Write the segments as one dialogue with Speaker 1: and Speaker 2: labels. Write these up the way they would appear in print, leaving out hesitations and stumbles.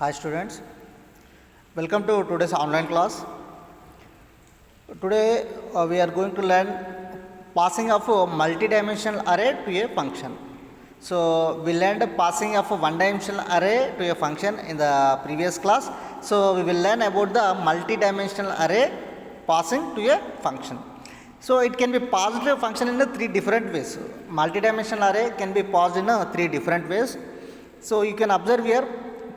Speaker 1: Hi students, welcome to today's online class. Today we are going to learn passing of a multi-dimensional array to a function. So we learned passing of a one-dimensional array to a function in the previous class. So we will learn about the multi-dimensional array passing to a function. So it can be passed to a function in three different ways. Multi-dimensional array can be passed in three different ways. So you can observe here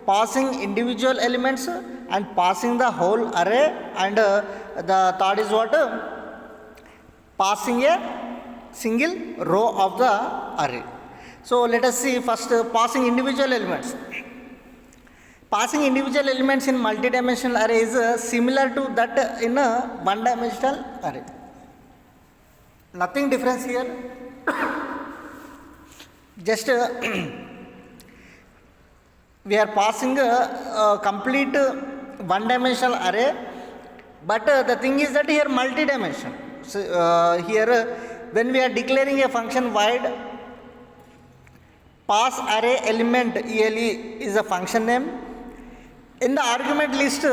Speaker 1: passing individual elements and passing the whole array, and the third is what? Passing a single row of the array. So let us see first passing individual elements. Passing individual elements in multi-dimensional array is similar to that in a one-dimensional array. Nothing difference here. Just we are passing a complete one-dimensional array, but the thing is that here multi-dimensional. So, here when we are declaring a function void pass array element ELE is a function name. In the argument list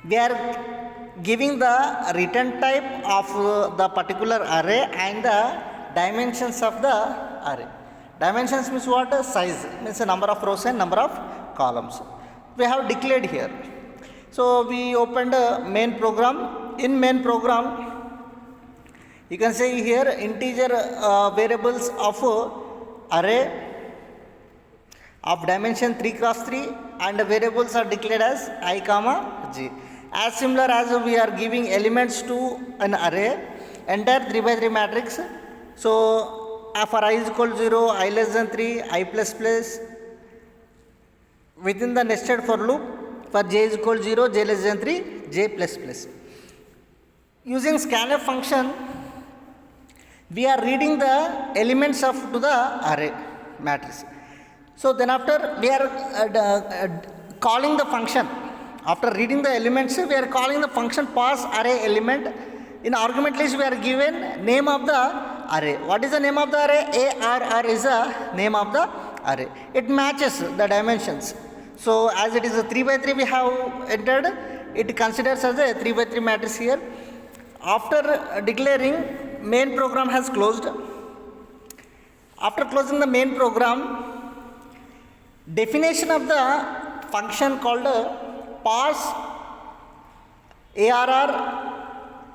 Speaker 1: we are giving the return type of the particular array and the dimensions of the array. Dimensions means what? Size means the number of rows and number of columns. We have declared here. So we opened a main program. In main program, you can say here integer variables of array of dimension 3 cross 3, and the variables are declared as I comma j. As similar as we are giving elements to an array, entire 3 by 3 matrix. So for I is equal to 0, I less than 3, I plus plus, within the nested for loop for j is equal to 0, j less than 3, j plus plus. Using scanf function, we are reading the elements of to the array matrix. So then after we are calling the function. After reading the elements, we are calling the function pass array element. In argument list we are given name of the array. What is the name of the array? ARR is the name of the array. It matches the dimensions. So as it is a 3 by 3 we have entered, it considers as a 3 by 3 matrix here. After declaring, main program has closed. After closing the main program, definition of the function called pass ARR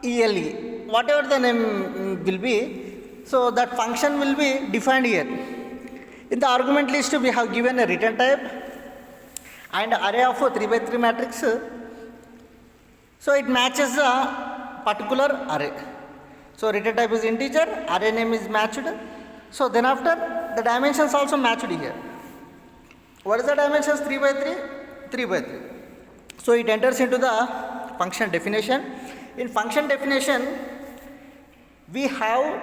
Speaker 1: ELE, whatever the name will be, so that function will be defined here. In the argument list we have given a return type and array of a 3 by 3 matrix, so it matches the particular array. So return type is integer, array name is matched, so then after the dimensions also matched here. What is the dimensions? 3 by 3, 3 by 3. So it enters into the function definition. In function definition, we have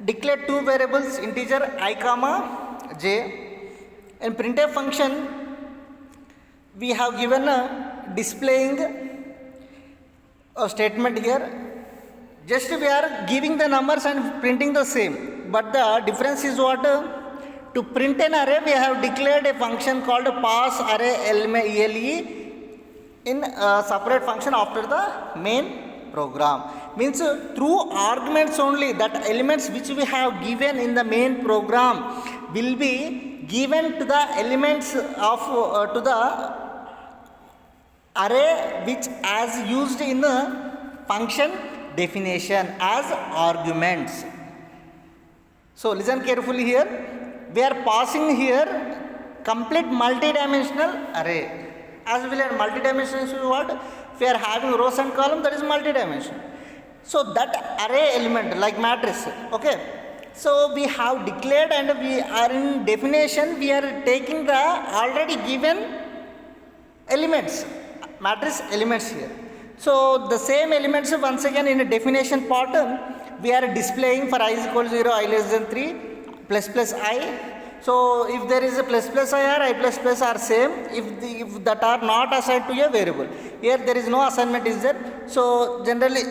Speaker 1: declared two variables, integer I comma j. In printf function, we have given a displaying a statement here. Just we are giving the numbers and printing the same, but the difference is what? To print an array, we have declared a function called pass array element ELE in a separate function after the main program. Means through arguments only, that elements which we have given in the main program will be given to the elements of to the array which as used in the function definition as arguments. So listen carefully here. We are passing here complete multi-dimensional array. As we learn multi-dimensional is what? If we are having rows and columns, that is multi-dimensional. So that array element like matrix, okay. So we have declared and we are in definition, we are taking the already given elements, matrix elements here. So the same elements once again in a definition part, we are displaying for I is equal to 0, I less than 3, plus plus I. So if there is a plus plus I or I plus plus are same, if that are not assigned to a variable. Here there is no assignment is there. So generally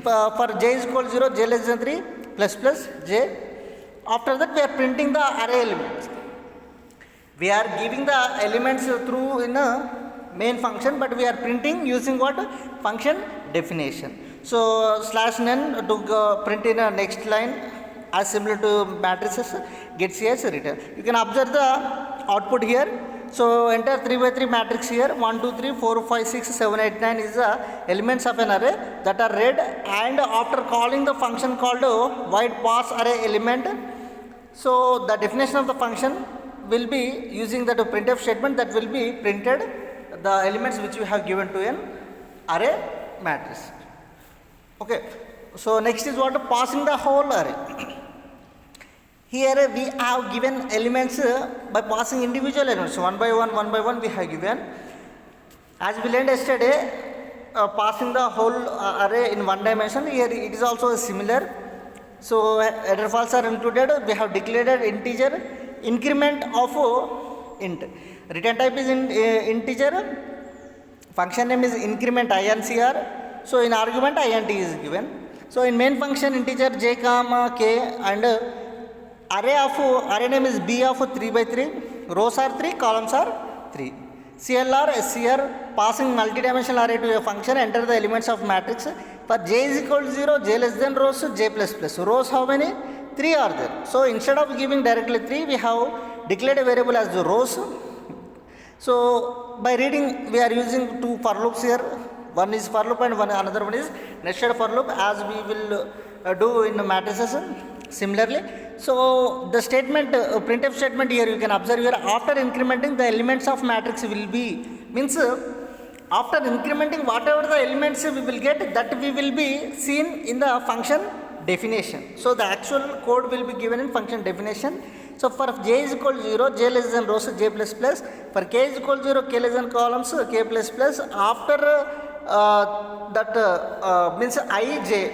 Speaker 1: for j is equal to 0, j less than 3, plus plus j. After that we are printing the array elements. We are giving the elements through in a main function, but we are printing using what? Function definition. So slash n to print in a next line as similar to matrices gets here written. You can observe the output here. So enter 3 by 3 matrix here. 1 2 3 4 5 6 7 8 9 is the elements of an array that are read, and after calling the function called void pass array element, so the definition of the function will be using that printf statement that will be printed the elements which we have given to an array matrix. Okay, so next is what? Passing the whole array. Here we have given elements by passing individual elements one by one we have given. As we learned yesterday, passing the whole array in one dimension. Here it is also similar. So header files are included. We have declared integer increment of int. Return type is integer. Function name is increment incr. So in argument int is given. So in main function integer j comma k, and array name is b of 3 by 3. Rows are 3, columns are 3. CLR SCR passing multidimensional array to a function. Enter the elements of matrix. For j is equal to 0, j less than rows, j plus plus. Rows how many? 3 are there. So instead of giving directly 3, we have declared a variable as the rows. So by reading, we are using two for loops here. One is for loop and another one is nested for loop, as we will do in matrices similarly. So the statement, printf statement here you can observe here, after incrementing the elements of matrix will be, means after incrementing whatever the elements we will get, that we will be seen in the function definition. So the actual code will be given in function definition. So for j is equal to 0, j less than rows, j plus plus. For k is equal to 0, k less than columns, k plus plus. After that means ij,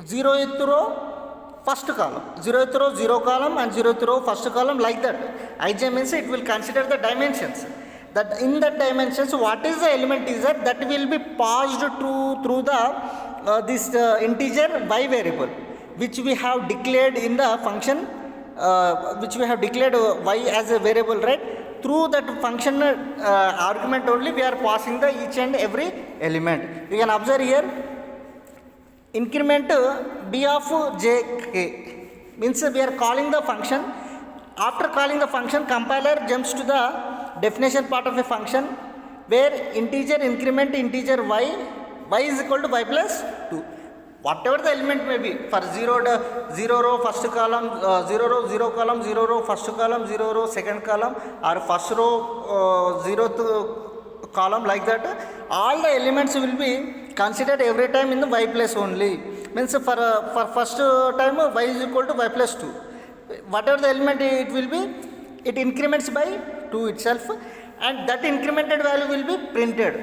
Speaker 1: 0th row, first column, 0th row, 0 column, and 0th row, first column, like that. Ij means it will consider the dimensions. That in that dimensions, what is the element is that will be passed through the this integer y variable, which we have declared in the function, which we have declared y as a variable, right? Through that function argument only we are passing the each and every element. You can observe here, increment b of j k means we are calling the function. After calling the function, compiler jumps to the definition part of a function where integer increment integer y is equal to y plus 2. Whatever the element may be, for 0 row first column, 0 row 0 column, 0 row first column, 0 row second column, or first row 0th column, like that, all the elements will be considered every time in the y plus only. Means for first time y is equal to y plus 2. Whatever the element it will be, it increments by 2 itself, and that incremented value will be printed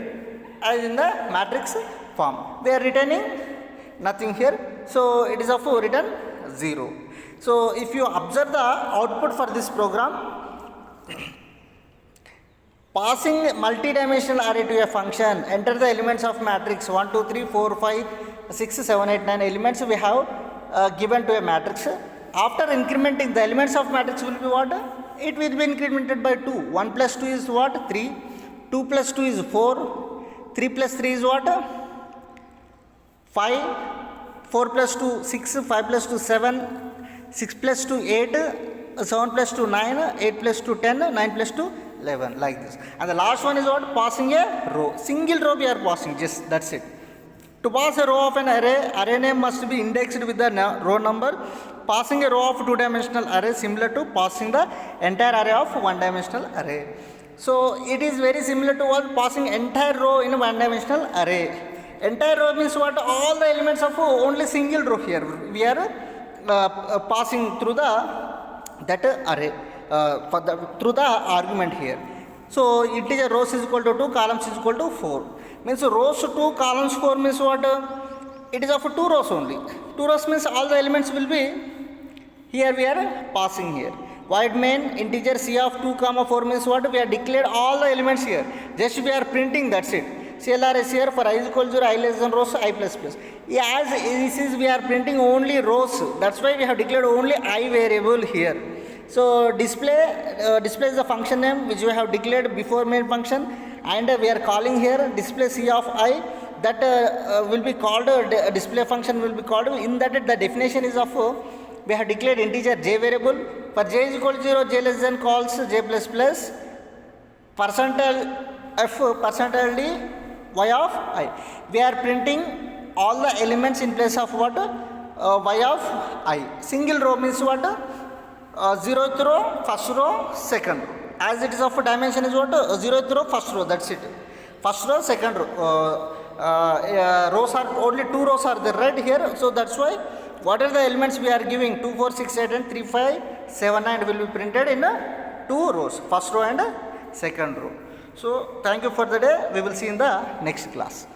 Speaker 1: as in the matrix form. We are returning nothing here, so it is of return 0. So if you observe the output for this program, passing multi-dimensional array to a function, enter the elements of matrix 1 2 3 4 5 6 7 8 9 elements we have given to a matrix. After incrementing, the elements of matrix will be what? It will be incremented by 2. 1 plus 2 is what? 3. 2 plus 2 is 4. 3 plus 3 is what? 5. 4 plus 2 6. 5 plus 2 7. 6 plus 2 8. 7 plus 2 9. 8 plus 2 10. 9 plus 2 11, like this. And the last one is what? Passing a row. Single row we are passing, just that's it. To pass a row of an array name must be indexed with the row number. Passing a row of two-dimensional array similar to passing the entire array of one-dimensional array. So it is very similar to what? Passing entire row in a one-dimensional array. Entire row means what? All the elements of only single row here. We are passing through that array through the argument here. So integer rows is equal to 2, columns is equal to 4. Means rows 2, columns 4 means what? It is of 2 rows only. 2 rows means all the elements will be here we are passing here. Void main integer c of 2 comma 4 means what? We have declared all the elements here. Just we are printing, that's it. CLR is here for I is equal to 0, I less than rows, I plus plus. Yeah, as this is we are printing only rows. That's why we have declared only I variable here. So display is the function name which we have declared before main function, and we are calling here display c of I. That will be called display function will be called. In that the definition is of we have declared integer j variable. For j is equal to 0, j less than calls j plus plus percentile f percentile d y of I. We are printing all the elements in place of what? Y of I. Single row means what? 0th row, first row, second row. As it is of dimension is what? 0th row, first row, that's it. First row, second row. Rows are only 2 rows are there right here. So that's why what are the elements we are giving? 2, 4, 6, 8 and 3, 5, 7, 9 will be printed in 2 rows, first row and second row. So thank you for the day. We will see in the next class.